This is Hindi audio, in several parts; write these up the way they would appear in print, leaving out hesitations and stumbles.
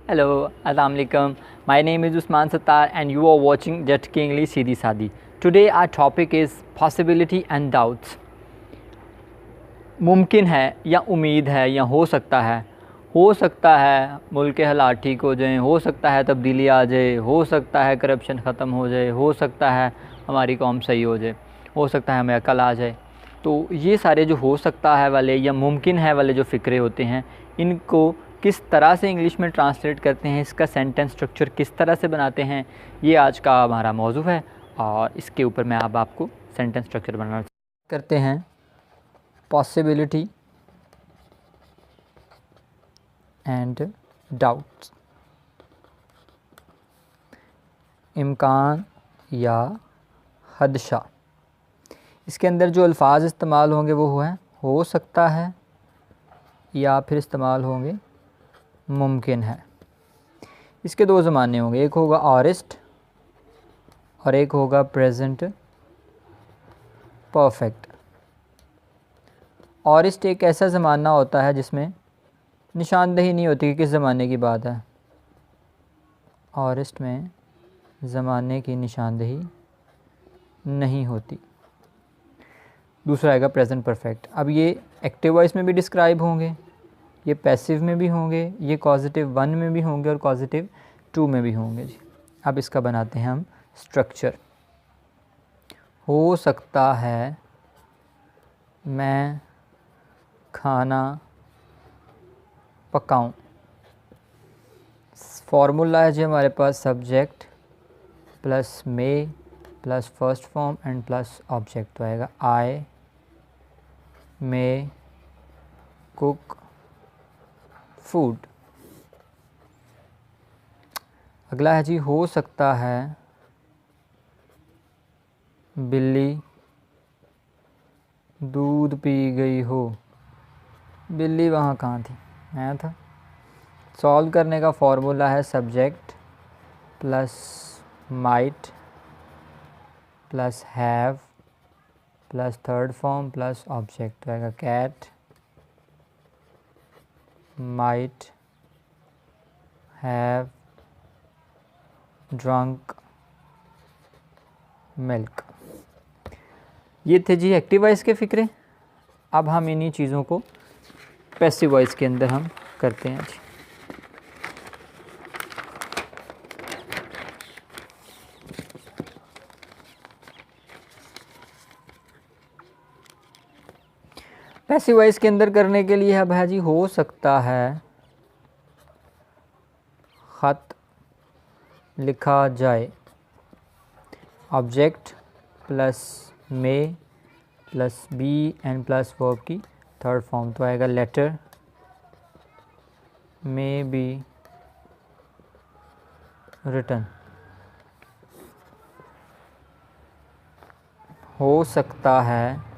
Hello, Assalamualaikum. My name is Usman Sattar and you are watching Jet Ki English Seedhi Saadi. Today our topic is possibility and doubts. मुमकिन है या उम्मीद है या हो सकता है मुल्क के हालात ठीक हो जाएं, हो सकता है तब्दीली आ जाए, हो सकता है करप्शन ख़त्म हो जाए, हो सकता है हमारी कौम सही हो जाए, हो सकता है हमें अकल आ जाए। तो ये सारे जो हो सकता है वाले या मुमकिन है वाले जो फ़िक्रे होते हैं, इनको किस तरह से इंग्लिश में ट्रांसलेट करते हैं, इसका सेंटेंस स्ट्रक्चर किस तरह से बनाते हैं, ये आज का हमारा मौजू है। और इसके ऊपर मैं अब आपको सेंटेंस स्ट्रक्चर बनाना करते हैं। पॉसिबिलिटी एंड डाउट्स, इम्कान या खदशा। इसके अंदर जो अल्फाज इस्तेमाल होंगे वो हैं हो सकता है या फिर इस्तेमाल होंगे मुमकिन है। इसके दो ज़माने होंगे, एक होगा ऑरिस्ट और एक होगा प्रेजेंट परफेक्ट। ऑरिस्ट एक ऐसा ज़माना होता है जिसमें निशानदही नहीं होती कि किस ज़माने की बात है। ऑरिस्ट में ज़माने की निशानदही नहीं होती। दूसरा आएगा प्रेजेंट परफेक्ट। अब ये एक्टिव वॉइस में भी डिस्क्राइब होंगे, ये पैसिव में भी होंगे, ये कॉजिटिव 1 में भी होंगे और कॉजिटिव 2 में भी होंगे जी। अब इसका बनाते हैं हम स्ट्रक्चर। हो सकता है मैं खाना पकाऊं। फॉर्मूला है जी हमारे पास subject plus may plus first form and plus object. तो आएगा आई मे कुक फूड। अगला है जी हो सकता है बिल्ली दूध पी गई हो। बिल्ली वहाँ कहाँ थी, मैं था। सॉल्व करने का फॉर्मूला है subject plus might plus have plus third form plus object. आएगा cat might have drunk milk. ये थे जी एक्टिव वॉइस के फ़िक्रे। अब हम इन्हीं चीज़ों को पैसिव वॉइस के अंदर हम करते हैं जी। पैसिव वॉइस के अंदर करने के लिए अब है जी हो सकता है ख़त लिखा जाए। Object plus may plus be and plus verb की थर्ड फॉर्म। तो आएगा लेटर मे बी रिटन। हो सकता है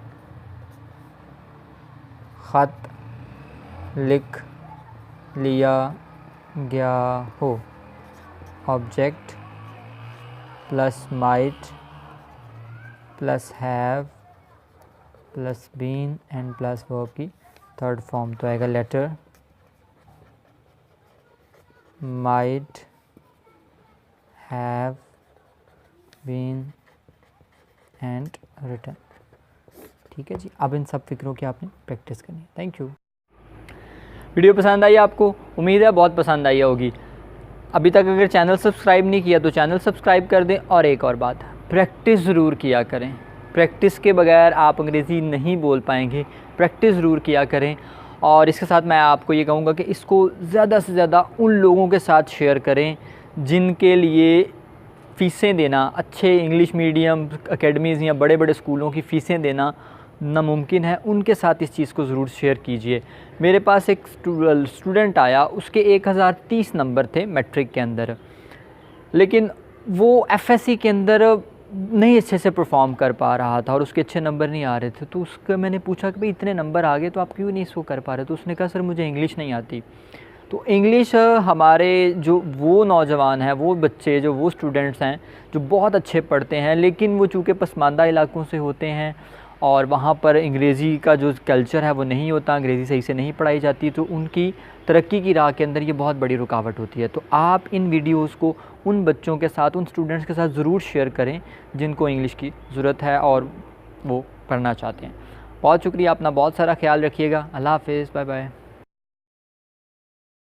ख़त लिख लिया गया हो। Object plus might plus have plus been and plus verb की थर्ड फॉर्म। तो आएगा letter might have been and written. ठीक है जी। अब इन सब फिक्रों की आपने प्रैक्टिस करनी है। Thank you. वीडियो पसंद आई आपको? उम्मीद है बहुत पसंद आई होगी। अभी तक अगर चैनल सब्सक्राइब नहीं किया तो चैनल सब्सक्राइब कर दें। और एक और बात, प्रैक्टिस ज़रूर किया करें। प्रैक्टिस के बगैर आप अंग्रेज़ी नहीं बोल पाएंगे। प्रैक्टिस ज़रूर किया करें। और इसके साथ मैं आपको ये कहूँगा कि इसको ज़्यादा से ज़्यादा उन लोगों के साथ शेयर करें जिनके लिए फ़ीसें देना, अच्छे इंग्लिश मीडियम एकेडमीज़ या बड़े बड़े स्कूलों की फ़ीसें देना नामुमकिन है। उनके साथ इस चीज़ को ज़रूर शेयर कीजिए। मेरे पास एक स्टूडेंट आया, उसके 1030 नंबर थे मैट्रिक के अंदर, लेकिन वो एफएससी के अंदर नहीं अच्छे से परफॉर्म कर पा रहा था और उसके अच्छे नंबर नहीं आ रहे थे। तो उसका मैंने पूछा कि भाई इतने नंबर आ गए तो आप क्यों नहीं इसको कर पा रहे? तो उसने कहा सर मुझे इंग्लिश नहीं आती। तो इंग्लिश हमारे जो वो नौजवान हैं, वो बच्चे जो वो स्टूडेंट्स हैं जो बहुत अच्छे पढ़ते हैं, लेकिन वो चूँकि पसमानदा इलाकों से होते हैं और वहाँ पर अंग्रेज़ी का जो कल्चर है वो नहीं होता, अंग्रेज़ी सही से नहीं पढ़ाई जाती, तो उनकी तरक्की की राह के अंदर ये बहुत बड़ी रुकावट होती है। तो आप इन वीडियोस को उन बच्चों के साथ, उन स्टूडेंट्स के साथ ज़रूर शेयर करें जिनको इंग्लिश की ज़रूरत है और वो पढ़ना चाहते हैं। बहुत शुक्रिया, अपना बहुत सारा ख्याल रखिएगा। अल्लाह हाफ़िज़, बाय बाय।